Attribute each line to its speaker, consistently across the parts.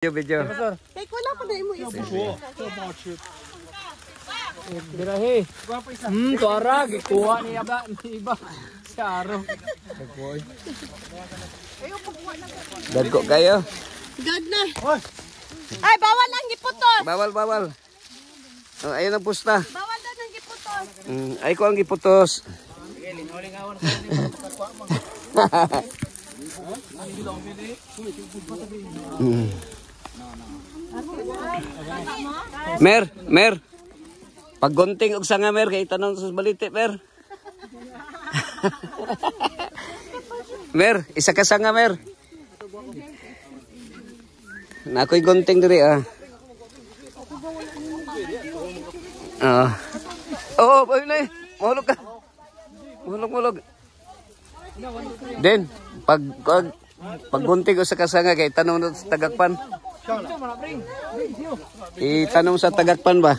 Speaker 1: Video.
Speaker 2: Kay ko na pa na imo iso.
Speaker 3: Birahe. Tuara gikuha ni iba. Saro.
Speaker 1: Dagko kayo.
Speaker 2: God na. Ay, bawal ang giputos.
Speaker 1: Bawal. Oh, ayun ang pusta.
Speaker 2: Bawal daw ang giputos.
Speaker 1: Ay ko ang giputos. Mer. Paggunting og sanga mer kay tanon sa balite mer. Mer, isa ka sanga mer. Na ako'y gunting diri ah. Oh, boy na. Mahulog ka. Mahulog. Den, paggunting ko sa kasanga kay tanong sa tagakpan. Itanong sa tagakpan ba?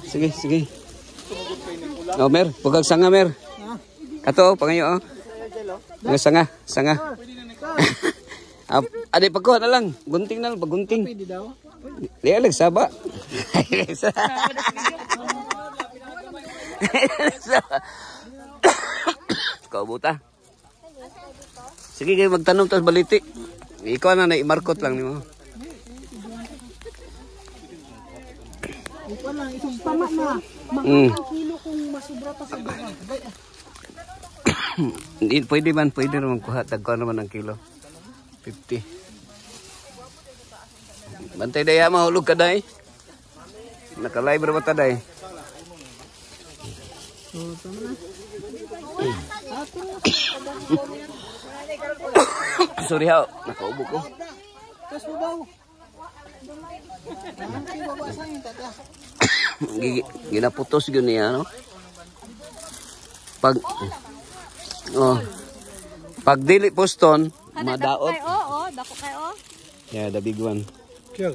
Speaker 1: Sige. Oh, mer, pugag sanga mer. Kato, pangayo oh. Nga sanga. Adi pagkuha na lang, gunting na lang, paggunting. Liya saba. Kau buta. Sige kayo magtanong tapos baliti. Ikaw na imarkot lang nimo.
Speaker 2: Ikaw lang isang tama na. Mahal kilo kung masubra pa sa buwan.
Speaker 1: Hindi pwede naman kuha tagko naman ang kilo. 50. Bantay daya mahulog ka day. Naka-live ra ba ta day? Sorry ha, nakaubo ko. Ginaputos yun niya, no? Pag dili poston, madaot.
Speaker 2: Dako kayo.
Speaker 1: Yeah, the big one. Yeah.